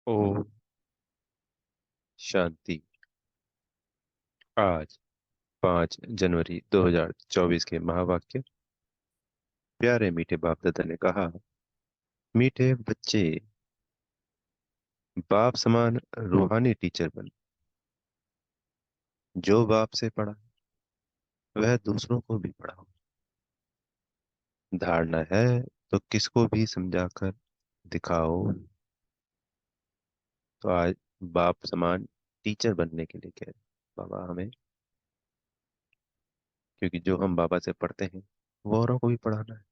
ओम शांति। आज 5 जनवरी 2024 के महावाक्य। प्यारे मीठे बाप दादा ने कहा, मीठे बच्चे, बाप समान रूहानी टीचर बन। जो बाप से पढ़ा वह दूसरों को भी पढ़ाओ। धारणा है तो किसको भी समझाकर दिखाओ। तो आज बाप समान टीचर बनने के लिए कह रहे हैं बाबा हमें, क्योंकि जो हम बाबा से पढ़ते हैं वो औरों को भी पढ़ाना है।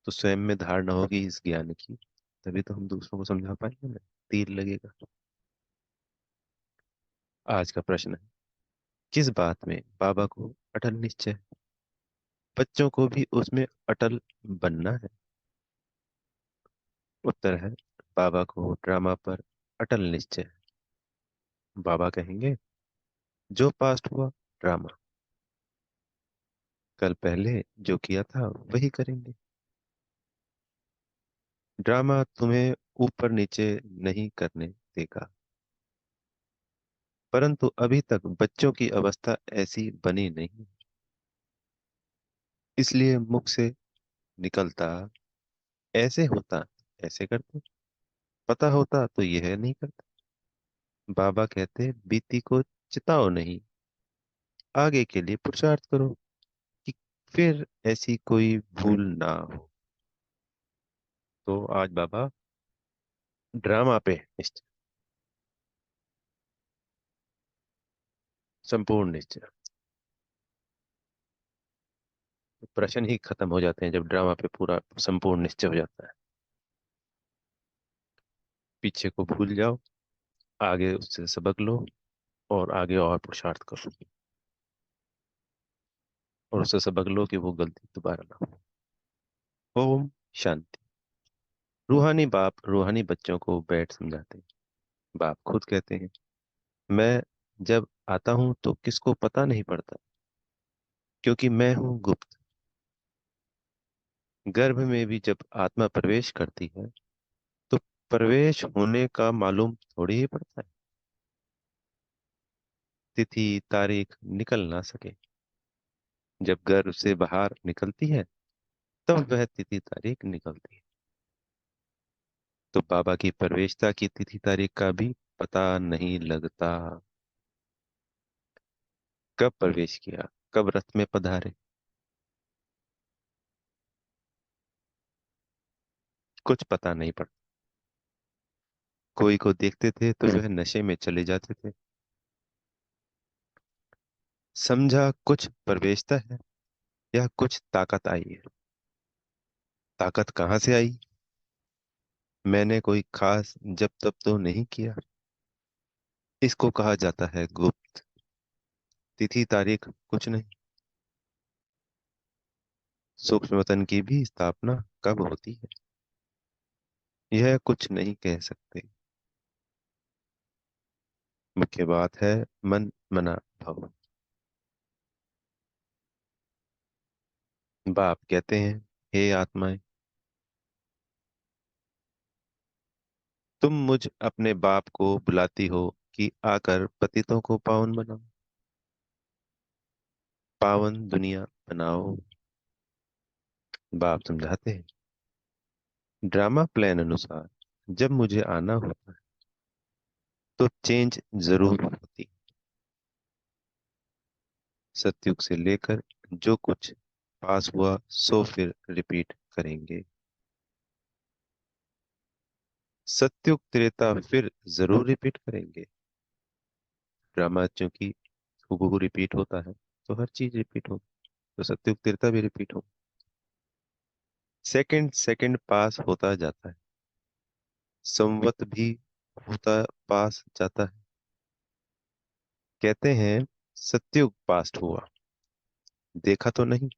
तो स्वयं में धारणा होगी इस ज्ञान की, तभी तो हम दूसरों को समझा पाएंगे ना। तीर लगेगा। आज का प्रश्न है, किस बात में बाबा को अटल निश्चय है? बच्चों को भी उसमें अटल बनना है। उत्तर है, बाबा को ड्रामा पर अटल निश्चय है। बाबा कहेंगे, जो पास्ट हुआ ड्रामा, कल पहले जो किया था वही करेंगे। ड्रामा तुम्हें ऊपर नीचे नहीं करने देगा, परंतु अभी तक बच्चों की अवस्था ऐसी बनी नहीं, इसलिए मुख से निकलता ऐसे होता ऐसे करते, पता होता तो यह नहीं करता। बाबा कहते, बीती को चिताओ नहीं, आगे के लिए पुरुषार्थ करो कि फिर ऐसी कोई भूल ना हो। तो आज बाबा ड्रामा पे निश्चय, संपूर्ण निश्चय। प्रश्न ही खत्म हो जाते हैं जब ड्रामा पे पूरा संपूर्ण निश्चय हो जाता है। पीछे को भूल जाओ, आगे उससे सबक लो और आगे और पुरुषार्थ करो, और उससे सबक लो कि वो गलती दोबारा ना हो। ओम शांति। रूहानी बाप रूहानी बच्चों को बैठ समझाते हैं। बाप खुद कहते हैं, मैं जब आता हूं तो किसको पता नहीं पड़ता, क्योंकि मैं हूं गुप्त। गर्भ में भी जब आत्मा प्रवेश करती है तो प्रवेश होने का मालूम थोड़ी ही पड़ता है। तिथि तारीख निकल ना सके, जब गर्भ से बाहर निकलती है तब वह तिथि तारीख निकलती है। तो बाबा की प्रवेशता की तिथि तारीख का भी पता नहीं लगता। कब प्रवेश किया, कब रथ में पधारे, कुछ पता नहीं पड़ता। कोई को देखते थे तो वह नशे में चले जाते थे। समझा कुछ प्रवेशता है या कुछ ताकत आई है। ताकत कहाँ से आई? मैंने कोई खास जब तब तो नहीं किया। इसको कहा जाता है गुप्त। तिथि तारीख कुछ नहीं। सूक्ष्म वतन की भी स्थापना कब होती है, यह कुछ नहीं कह सकते। मुख्य बात है मन मना भव। बाप कहते हैं, हे आत्माएं, तुम मुझ अपने बाप को बुलाती हो कि आकर पतितों को पावन बनाओ, पावन दुनिया बनाओ। बाप समझाते हैं, ड्रामा प्लान अनुसार जब मुझे आना होता है तो चेंज जरूर होती। सतयुग से लेकर जो कुछ पास हुआ सो फिर रिपीट करेंगे। सतयुग त्रेता फिर जरूर रिपीट करेंगे। ड्रामा चूंकि हूबहू रिपीट होता है तो हर चीज रिपीट होगी, तो सतयुग त्रेता भी रिपीट हो। सेकंड सेकंड पास होता जाता है, संवत भी होता पास जाता है। कहते हैं, सतयुग पास्ट हुआ, देखा तो नहीं।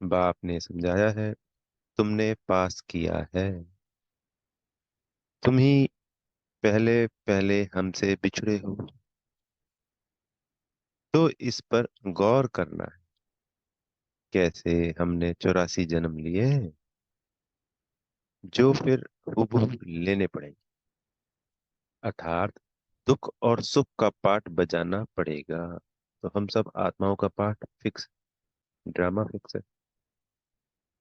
बाप ने समझाया है, तुमने पास किया है। तुम ही पहले पहले हमसे बिछड़े हो, तो इस पर गौर करना है। कैसे हमने 84 जन्म लिए हैं। जो फिर हूबहू लेने पड़ेंगे। अर्थात दुख और सुख का पाठ बजाना पड़ेगा। तो हम सब आत्माओं का पाठ फिक्स, ड्रामा फिक्स है।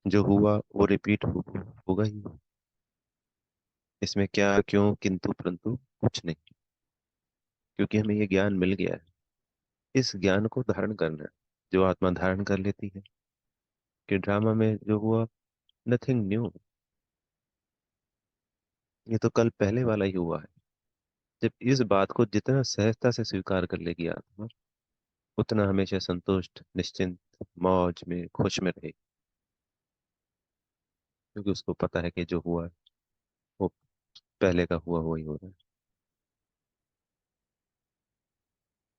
जो हुआ वो रिपीट होगा ही। इसमें क्या क्यों किंतु परंतु कुछ नहीं, क्योंकि हमें ये ज्ञान मिल गया है। इस ज्ञान को धारण करना है, जो आत्मा धारण कर लेती है कि ड्रामा में जो हुआ नथिंग न्यू, ये तो कल पहले वाला ही हुआ है। जब इस बात को जितना सहजता से स्वीकार कर लेगी आत्मा, उतना हमेशा संतुष्ट, निश्चिंत, मौज में, खुश में रहेगी। क्योंकि उसको पता है कि जो हुआ है वो पहले का हुआ हुआ ही हो रहा है।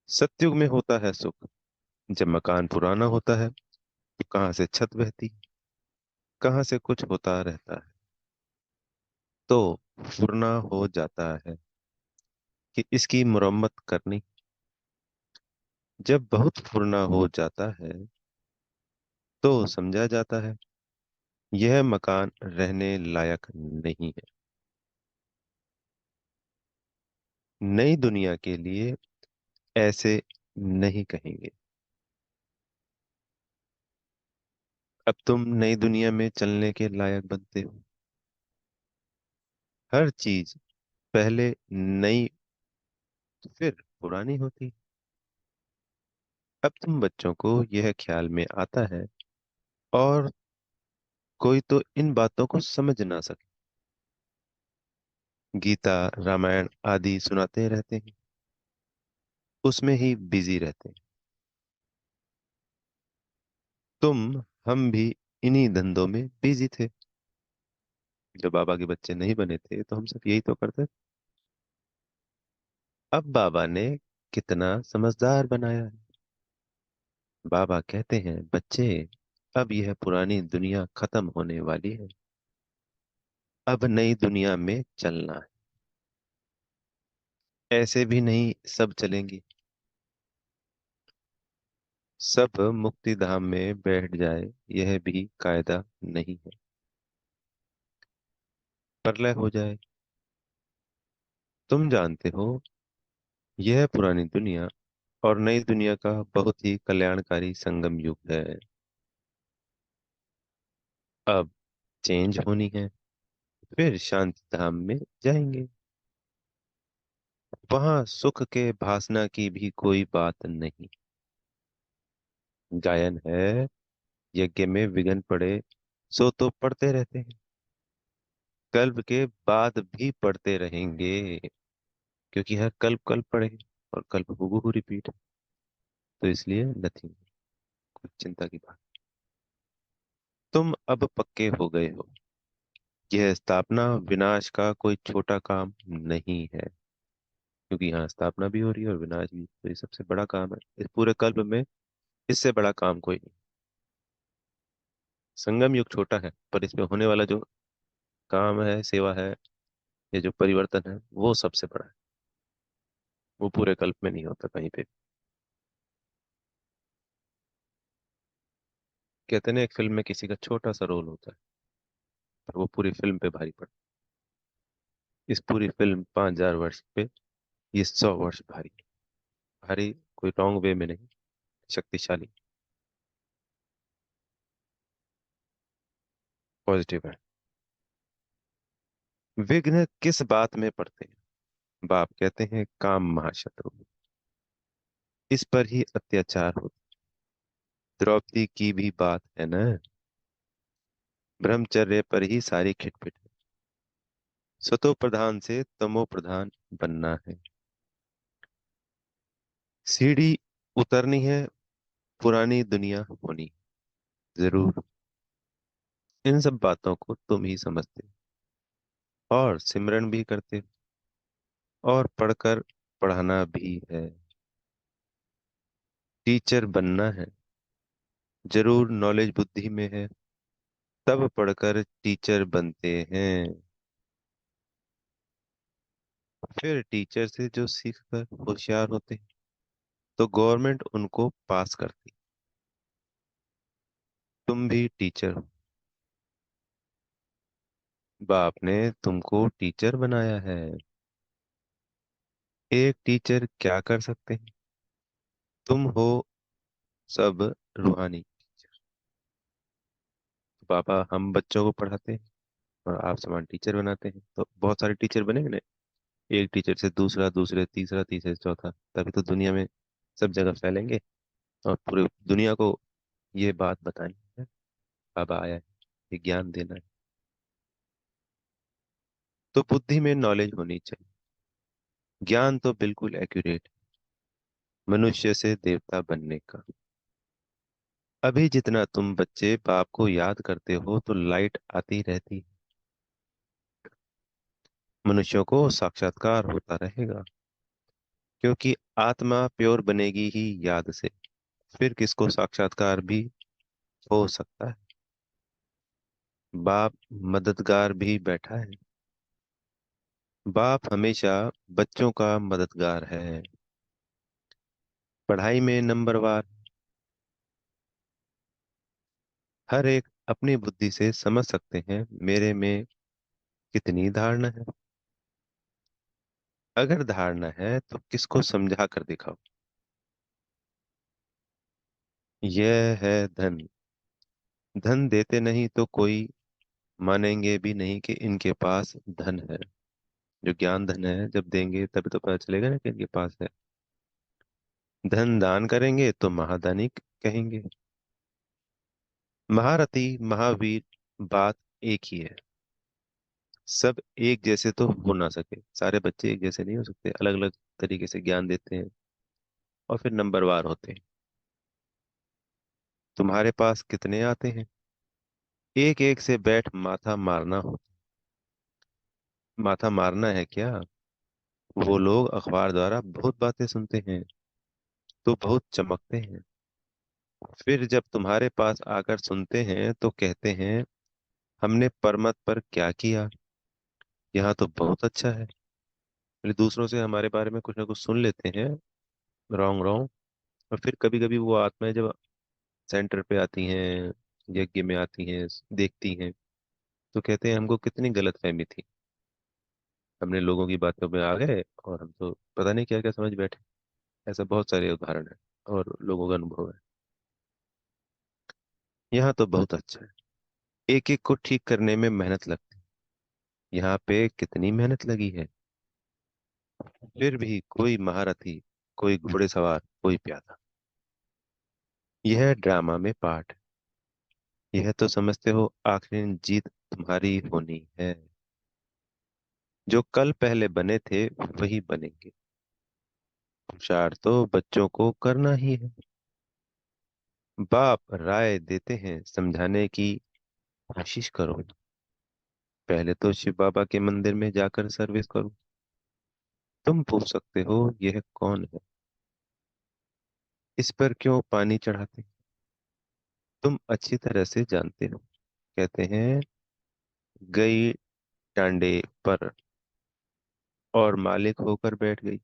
सत्युग में होता है सुख। जब मकान पुराना होता है तो कहाँ से छत बहती, कहाँ से कुछ होता रहता है, तो फुरना हो जाता है कि इसकी मुरम्मत करनी। जब बहुत फुरना हो जाता है तो समझा जाता है यह मकान रहने लायक नहीं है। नई दुनिया के लिए ऐसे नहीं कहेंगे। अब तुम नई दुनिया में चलने के लायक बनते हो। हर चीज पहले नई, फिर पुरानी होती। अब तुम बच्चों को यह ख्याल में आता है, और कोई तो इन बातों को समझ ना सके, गीता रामायण आदि सुनाते रहते हैं, उसमें ही बिजी रहते हैं। तुम, हम भी इन्हीं धंधों में बिजी थे। जब बाबा के बच्चे नहीं बने थे तो हम सब यही तो करते थे। अब बाबा ने कितना समझदार बनाया है। बाबा कहते हैं बच्चे, अब यह पुरानी दुनिया खत्म होने वाली है, अब नई दुनिया में चलना है। ऐसे भी नहीं सब चलेंगे। सब मुक्ति धाम में बैठ जाए, यह भी कायदा नहीं है। प्रलय हो जाए। तुम जानते हो, यह पुरानी दुनिया और नई दुनिया का बहुत ही कल्याणकारी संगम युग है। अब चेंज होनी है, फिर शांति धाम में जाएंगे। वहां सुख के भासना की भी कोई बात नहीं। गायन है, यज्ञ में विघ्न पड़े सो तो पढ़ते रहते हैं, कल्प के बाद भी पढ़ते रहेंगे। क्योंकि हर कल्प कल्प पढ़े, और कल्प हूबहू रिपीट। तो इसलिए नथिंग, कुछ चिंता की बात। तुम अब पक्के हो गए हो। यह स्थापना विनाश का कोई छोटा काम नहीं है। क्योंकि यहाँ स्थापना भी हो रही है और विनाश भी, तो ये सबसे बड़ा काम है इस पूरे कल्प में। इससे बड़ा काम कोई नहीं। संगम युग छोटा है, पर इसमें होने वाला जो काम है, सेवा है, ये जो परिवर्तन है, वो सबसे बड़ा है। वो पूरे कल्प में नहीं होता कहीं पे। कहते हैं ना, एक फिल्म में किसी का छोटा सा रोल होता है, पर वो पूरी फिल्म पे भारी पड़ता है। इस पूरी फिल्म 5,000 वर्ष पे, ये 100 वर्ष भारी। भारी कोई रॉन्ग वे में नहीं, शक्तिशाली, पॉजिटिव है। विघ्न किस बात में पड़ते हैं? बाप कहते हैं काम महाशत्रु, इस पर ही अत्याचार होता। द्रौपदी की भी बात है ना, ब्रह्मचर्य पर ही सारी खिटपिट है। सतो प्रधान से तमो प्रधान बनना है। सीढ़ी उतरनी है, पुरानी दुनिया होनी जरूर। इन सब बातों को तुम ही समझते हो, और सिमरन भी करते हो, और पढ़कर पढ़ाना भी है। टीचर बनना है, जरूर नॉलेज बुद्धि में है, तब पढ़कर टीचर बनते हैं। फिर टीचर से जो सीख कर होशियार होते हैं, तो गवर्नमेंट उनको पास करती। तुम भी टीचर हो, बाप ने तुमको टीचर बनाया है। एक टीचर क्या कर सकते हैं? तुम हो सब रूहानी। पापा हम बच्चों को पढ़ाते हैं और आप समान टीचर बनाते हैं, तो बहुत सारे टीचर बनेंगे ना। एक टीचर से दूसरा, दूसरे तीसरा, तीसरे चौथा, तभी तो दुनिया में सब जगह फैलेंगे और पूरे दुनिया को ये बात बतानी है, बाबा आया है, ये ज्ञान देना है। तो बुद्धि में नॉलेज होनी चाहिए। ज्ञान तो बिल्कुल एक्यूरेट, मनुष्य से देवता बनने का। अभी जितना तुम बच्चे बाप को याद करते हो तो लाइट आती रहती है। मनुष्यों को साक्षात्कार होता रहेगा, क्योंकि आत्मा प्योर बनेगी ही याद से। फिर किसको साक्षात्कार भी हो सकता है। बाप मददगार भी बैठा है। बाप हमेशा बच्चों का मददगार है। पढ़ाई में नंबरवार। हर एक अपनी बुद्धि से समझ सकते हैं मेरे में कितनी धारणा है। अगर धारणा है तो किसको समझा कर दिखाओ। यह है धन। धन देते नहीं तो कोई मानेंगे भी नहीं कि इनके पास धन है। जो ज्ञान धन है, जब देंगे तभी तो पता चलेगा ना कि इनके पास है। धन दान करेंगे तो महादानी कहेंगे। महारथी, महावीर, बात एक ही है। सब एक जैसे तो हो ना सके, सारे बच्चे एक जैसे नहीं हो सकते, अलग अलग तरीके से ज्ञान देते हैं और फिर नंबरवार होते हैं। तुम्हारे पास कितने आते हैं? एक एक से बैठ माथा मारना हो। माथा मारना है क्या? वो लोग अखबार द्वारा बहुत बातें सुनते हैं तो बहुत चमकते हैं। फिर जब तुम्हारे पास आकर सुनते हैं तो कहते हैं हमने परमत पर क्या किया, यहाँ तो बहुत अच्छा है। फिर दूसरों से हमारे बारे में कुछ ना कुछ सुन लेते हैं, रॉन्ग रॉन्ग। और फिर कभी कभी वो आत्माएं जब सेंटर पे आती हैं, यज्ञ में आती हैं, देखती हैं, तो कहते हैं हमको कितनी गलत फहमी थी। हमने लोगों की बातों में आ गए और हम तो पता नहीं क्या क्या समझ बैठे। ऐसा बहुत सारे उदाहरण है और लोगों का अनुभव है। यहाँ तो बहुत अच्छा है। एक एक को ठीक करने में मेहनत लगती है। यहाँ पे कितनी मेहनत लगी है। फिर भी कोई महारथी, कोई घुड़सवार, कोई प्यादा। यह ड्रामा में पार्ट है। यह तो समझते हो आखिर जीत तुम्हारी होनी है। जो कल पहले बने थे वही बनेंगे। होशियार तो बच्चों को करना ही है। बाप राय देते हैं समझाने की कोशिश करो। पहले तो शिव बाबा के मंदिर में जाकर सर्विस करो। तुम पूछ सकते हो यह कौन है, इस पर क्यों पानी चढ़ाते हैं? तुम अच्छी तरह से जानते हो। कहते हैं गई टांडे पर और मालिक होकर बैठ गई।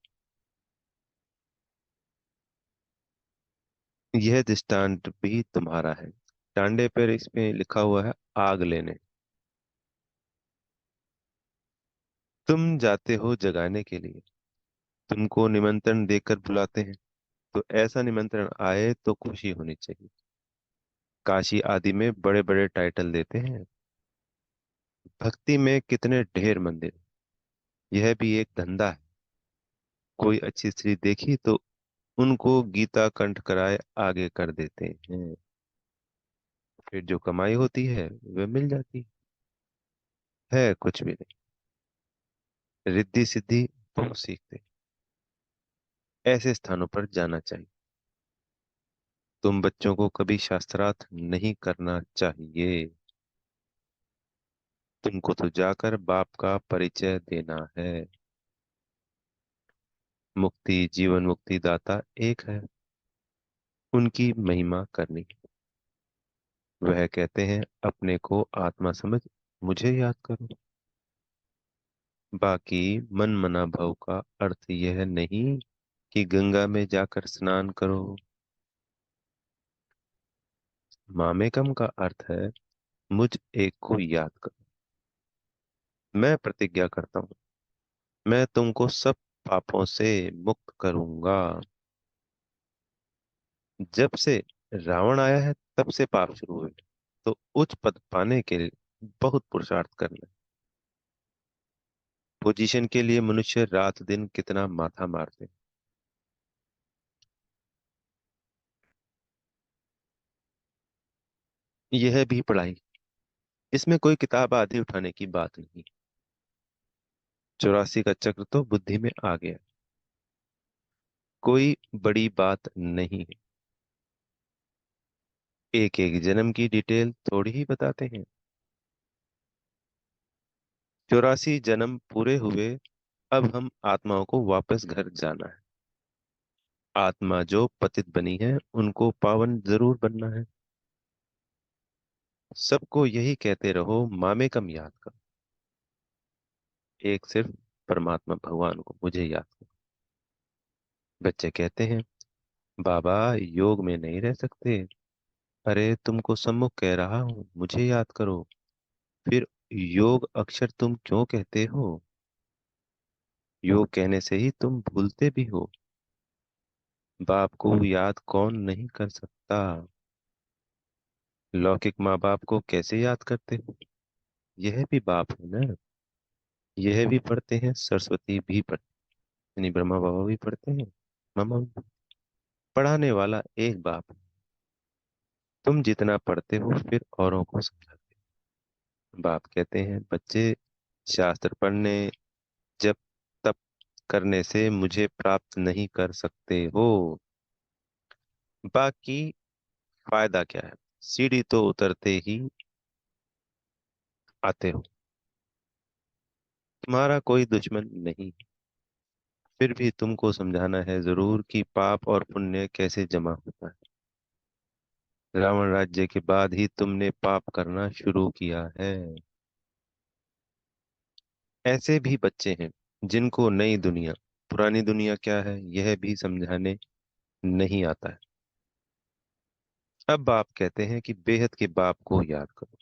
यह दृष्टांत भी तुम्हारा है। टांडे पर इसमें लिखा हुआ है आग लेने। तुम जाते हो जगाने के लिए। तुमको निमंत्रण देकर बुलाते हैं, तो ऐसा निमंत्रण आए तो खुशी होनी चाहिए। काशी आदि में बड़े बड़े टाइटल देते हैं। भक्ति में कितने ढेर मंदिर। यह भी एक धंधा है। कोई अच्छी स्त्री देखी तो उनको गीता कंठ कराए आगे कर देते हैं। फिर जो कमाई होती है वह मिल जाती है कुछ भी नहीं। रिद्धि सिद्धि बहुत सीखते। ऐसे स्थानों पर जाना चाहिए। तुम बच्चों को कभी शास्त्रार्थ नहीं करना चाहिए। तुमको तो जाकर बाप का परिचय देना है। मुक्ति, जीवन मुक्ति दाता एक है, उनकी महिमा करनी। वह कहते हैं अपने को आत्मा समझ मुझे याद करो। बाकी मन मना भव का अर्थ यह नहीं कि गंगा में जाकर स्नान करो। मामेकम का अर्थ है मुझ एक को याद करो। मैं प्रतिज्ञा करता हूँ, मैं तुमको सब पापों से मुक्त करूंगा। जब से रावण आया है तब से पाप शुरू हुए। तो उच्च पद पाने के लिए बहुत पुरुषार्थ करना है। पोजीशन के लिए मनुष्य रात दिन कितना माथा मारते हैं। यह भी पढ़ाई, इसमें कोई किताब आदि उठाने की बात नहीं। 84 का चक्र तो बुद्धि में आ गया, कोई बड़ी बात नहीं है। एक एक जन्म की डिटेल थोड़ी ही बताते हैं। 84 जन्म पूरे हुए, अब हम आत्माओं को वापस घर जाना है। आत्मा जो पतित बनी है उनको पावन जरूर बनना है। सबको यही कहते रहो, मामे कम याद करो। एक सिर्फ परमात्मा भगवान को, मुझे याद करो। बच्चे कहते हैं, बाबा योग में नहीं रह सकते। अरे तुमको सम्मुख कह रहा हूँ, मुझे याद करो। फिर योग अक्षर तुम क्यों कहते हो? योग कहने से ही तुम भूलते भी हो। बाप को याद कौन नहीं कर सकता? लौकिक माँ बाप को कैसे याद करते हो? यह भी बाप है ना। यह भी पढ़ते हैं, सरस्वती भी पढ़ते, यानी ब्रह्मा बाबा भी पढ़ते हैं, मामा भी। पढ़ाने वाला एक बाप है। तुम जितना पढ़ते हो फिर औरों को समझाते हो। बाप कहते हैं, बच्चे शास्त्र पढ़ने, जब तप करने से मुझे प्राप्त नहीं कर सकते हो। बाकी फायदा क्या है? सीढ़ी तो उतरते ही आते हो। तुम्हारा कोई दुश्मन नहीं। फिर भी तुमको समझाना है जरूर कि पाप और पुण्य कैसे जमा होता है। रावण राज्य के बाद ही तुमने पाप करना शुरू किया है। ऐसे भी बच्चे हैं जिनको नई दुनिया, पुरानी दुनिया क्या है यह भी समझाने नहीं आता है। अब बाप कहते हैं कि बेहद के बाप को याद करो,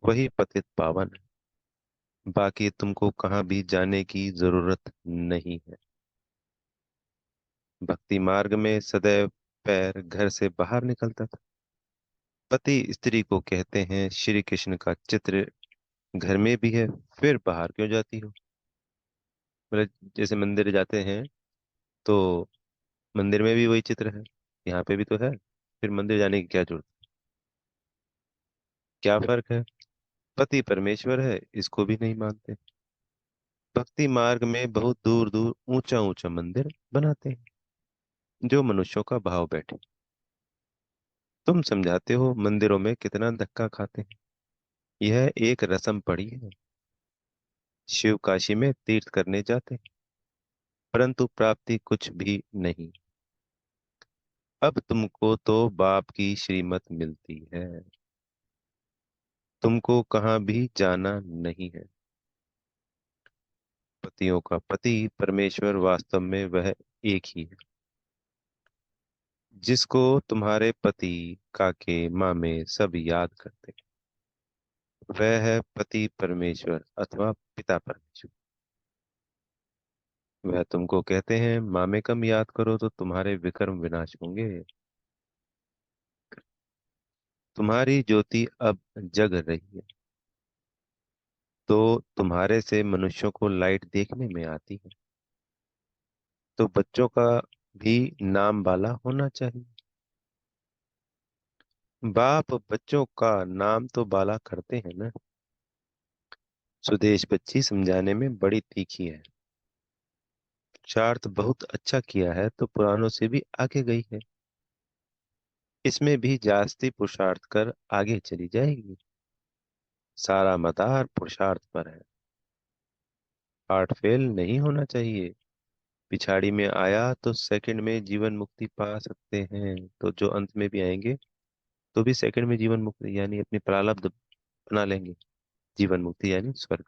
वही पतित पावन है। बाकी तुमको कहाँ भी जाने की जरूरत नहीं है। भक्ति मार्ग में सदैव पैर घर से बाहर निकलता था। पति स्त्री को कहते हैं, श्री कृष्ण का चित्र घर में भी है, फिर बाहर क्यों जाती हो? मतलब जैसे मंदिर जाते हैं तो मंदिर में भी वही चित्र है, यहाँ पे भी तो है, फिर मंदिर जाने की क्या जरूरत? क्या फर्क है? पति परमेश्वर है, इसको भी नहीं मानते। भक्ति मार्ग में बहुत दूर दूर ऊंचा ऊंचा मंदिर बनाते हैं जो मनुष्यों का भाव बैठे। तुम समझाते हो मंदिरों में कितना धक्का खाते हैं। यह एक रस्म पड़ी है। शिव काशी में तीर्थ करने जाते हैं, परंतु प्राप्ति कुछ भी नहीं। अब तुमको तो बाप की श्रीमत मिलती है, तुमको कहाँ भी जाना नहीं है। पतियों का पति परमेश्वर वास्तव में वह एक ही है, जिसको तुम्हारे पति, काके, मामे सब याद करते हैं। वह है पति परमेश्वर अथवा पिता परमेश्वर। वह तुमको कहते हैं, मामे कम याद करो तो तुम्हारे विक्रम विनाश होंगे। तुम्हारी ज्योति अब जग रही है, तो तुम्हारे से मनुष्यों को लाइट देखने में आती है। तो बच्चों का भी नाम बाला होना चाहिए। बाप बच्चों का नाम तो बाला करते हैं ना। सुदेश बच्ची समझाने में बड़ी तीखी है। शार्थ बहुत अच्छा किया है तो पुरानों से भी आगे गई है। इसमें भी जास्ती पुरुषार्थ कर आगे चली जाएगी। सारा मदार पुरुषार्थ पर है। हार्ट फेल नहीं होना चाहिए। पिछाड़ी में आया तो सेकंड में जीवन मुक्ति पा सकते हैं, तो जो अंत में भी आएंगे तो भी सेकंड में जीवन मुक्ति यानी अपनी प्रारब्ध बना लेंगे। जीवन मुक्ति यानी स्वर्ग।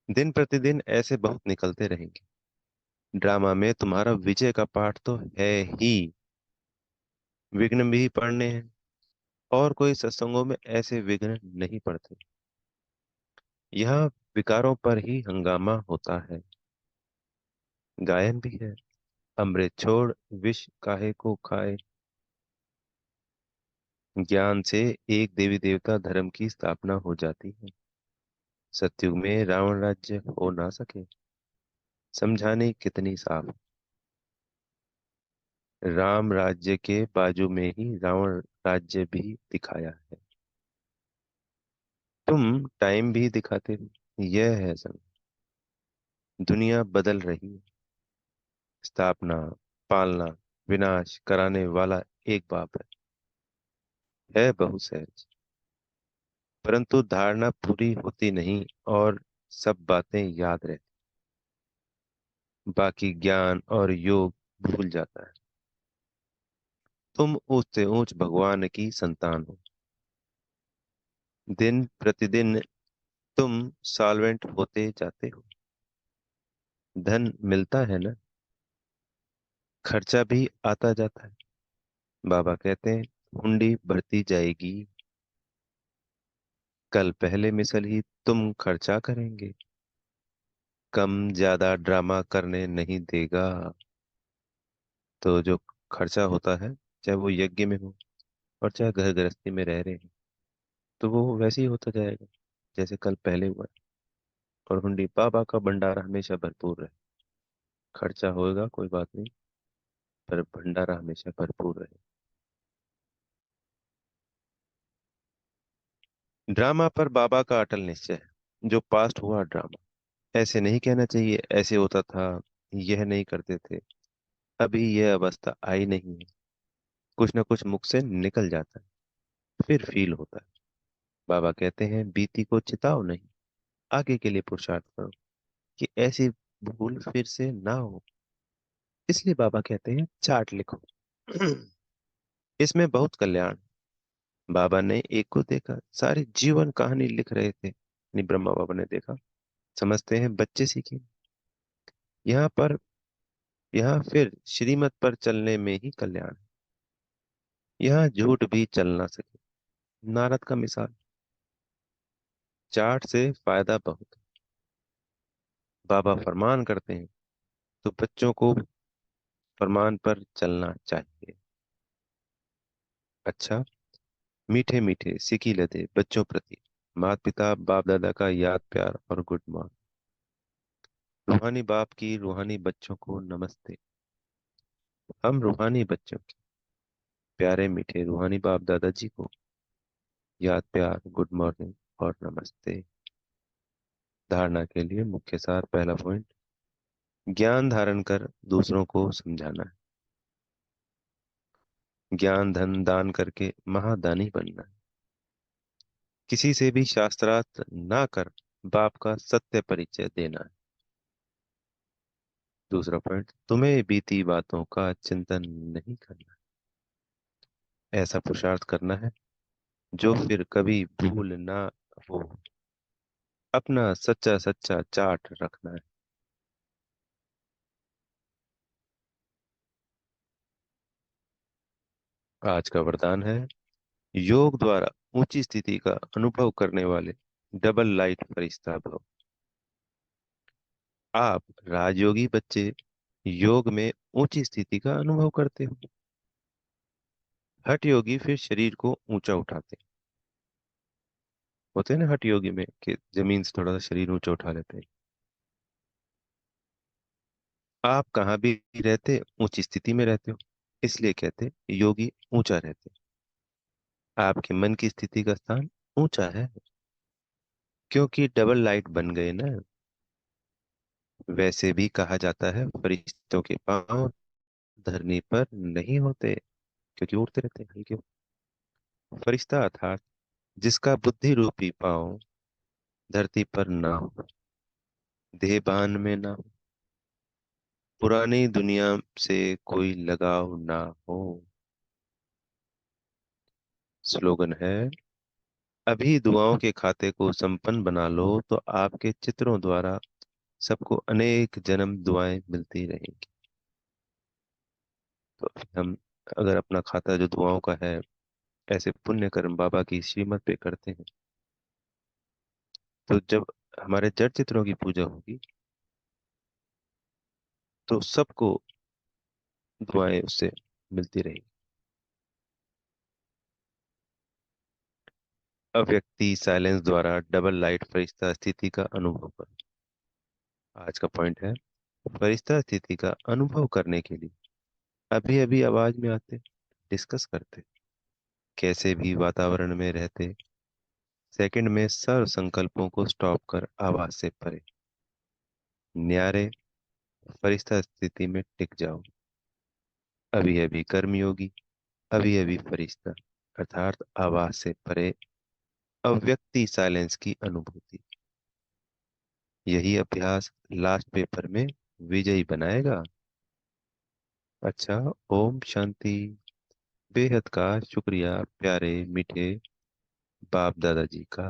दिन प्रतिदिन ऐसे बहुत निकलते रहेंगे। ड्रामा में तुम्हारा विजय का पाठ तो है ही। विघ्न भी पढ़ने हैं। और कोई सत्संगों में ऐसे विघ्न नहीं पड़ते। यहाँ विकारों पर ही हंगामा होता है। गायन भी है, अमृत छोड़ विष काहे को खाए। ज्ञान से एक देवी देवता धर्म की स्थापना हो जाती है। सतयुग में रावण राज्य हो ना सके, समझाने कितनी साफ। राम राज्य के बाजू में ही रावण राज्य भी दिखाया है। तुम टाइम भी दिखाते हो, यह है सब। दुनिया बदल रही है। स्थापना, पालना, विनाश कराने वाला एक बाप है बहुत सहज। परंतु धारणा पूरी होती नहीं और सब बातें याद रहती। बाकी ज्ञान और योग भूल जाता है। तुम ऊंच से ऊंच भगवान की संतान हो। दिन प्रतिदिन तुम सॉल्वेंट होते जाते हो। धन मिलता है ना, खर्चा भी आता जाता है। बाबा कहते हैं हुंडी बढ़ती जाएगी। कल पहले मिसल ही तुम खर्चा करेंगे। कम ज्यादा ड्रामा करने नहीं देगा। तो जो खर्चा होता है, चाहे वो यज्ञ में हो और चाहे घर गृहस्थी में रह रहे हैं, तो वो वैसे ही होता जाएगा जैसे कल पहले हुआ है। और हुंडी बाबा का भंडारा हमेशा भरपूर रहे। खर्चा होएगा कोई बात नहीं, पर भंडारा हमेशा भरपूर रहे। ड्रामा पर बाबा का अटल निश्चय है। जो पास्ट हुआ ड्रामा, ऐसे नहीं कहना चाहिए ऐसे होता था, यह नहीं करते थे, अभी यह अवस्था आई नहीं है। कुछ ना कुछ मुख से निकल जाता है, फिर फील होता है। बाबा कहते हैं बीती को चिताओ नहीं, आगे के लिए पुरुषार्थ करो कि ऐसी भूल फिर से ना हो। इसलिए बाबा कहते हैं चार्ट लिखो। इसमें बहुत कल्याण। बाबा ने एक को देखा, सारी जीवन कहानी लिख रहे थे, यानी ब्रह्मा बाबा ने देखा। समझते हैं बच्चे सीखे। यहाँ पर, यहाँ फिर श्रीमत पर चलने में ही कल्याण है। यहाँ झूठ भी चल ना सके। नारद का मिसाल। चार्ट से फायदा बहुत है। बाबा फरमान करते हैं तो बच्चों को फरमान पर चलना चाहिए। अच्छा, मीठे मीठे सिकी लदे बच्चों प्रति माता पिता बाप दादा का याद प्यार और गुड मॉर्निंग। रूहानी बाप की रूहानी बच्चों को नमस्ते। हम रूहानी बच्चों के प्यारे मीठे रूहानी बाप दादाजी को याद प्यार गुड मॉर्निंग और नमस्ते। धारणा के लिए मुख्य सार। पहला पॉइंट, ज्ञान धारण कर दूसरों को समझाना है। ज्ञान धन दान करके महादानी बनना है। किसी से भी शास्त्रार्थ ना कर बाप का सत्य परिचय देना है। दूसरा पॉइंट, तुम्हें बीती बातों का चिंतन नहीं करना। ऐसा पुरुषार्थ करना है जो फिर कभी भूल ना हो। अपना सच्चा सच्चा चार्ट रखना है। आज का वरदान है, योग द्वारा ऊंची स्थिति का अनुभव करने वाले डबल लाइट फरिश्ता भव। आप राजयोगी बच्चे योग में ऊंची स्थिति का अनुभव करते हो। हठ योगी फिर शरीर को ऊंचा उठाते हैं। होते हैं ना हठ योगी में कि जमीन से थोड़ा सा शरीर ऊंचा उठा लेते हैं। आप कहाँ भी रहते ऊंची स्थिति में रहते हो, इसलिए कहते योगी ऊंचा रहते। आपके मन की स्थिति का स्थान ऊंचा है, क्योंकि डबल लाइट बन गए ना। वैसे भी कहा जाता है फरिश्तों के पांव धरनी पर नहीं होते, क्योंकि उड़ते रहते हैं हल्के। फरिश्ता अर्थात जिसका बुद्धि रूपी पांव धरती पर ना हो, देहबान में ना हो, पुरानी दुनिया से कोई लगाव ना हो। स्लोगन है, अभी दुआओं के खाते को संपन्न बना लो तो आपके चित्रों द्वारा सबको अनेक जन्म दुआएं मिलती रहेंगी। तो अभी हम, अगर अपना खाता जो दुआओं का है ऐसे पुण्य कर्म बाबा की श्रीमत पे करते हैं, तो जब हमारे जड़ चित्रों की पूजा होगी तो सबको दुआएं उससे मिलती रहेगी। अव्यक्ति साइलेंस द्वारा डबल लाइट फरिश्ता स्थिति का अनुभव करो। आज का पॉइंट है, फरिश्ता स्थिति का अनुभव करने के लिए अभी अभी आवाज में आते, डिस्कस करते, कैसे भी वातावरण में रहते, सेकंड में सर्व संकल्पों को स्टॉप कर आवाज से परे न्यारे फरिश्ता स्थिति में टिक जाओ। अभी अभी कर्मयोगी, अभी अभी फरिश्ता, अर्थात आवाज से परे अव्यक्ति साइलेंस की अनुभूति। यही अभ्यास लास्ट पेपर में विजयी बनाएगा। अच्छा, ओम शांति। बेहद का शुक्रिया प्यारे मीठे बाप दादाजी का।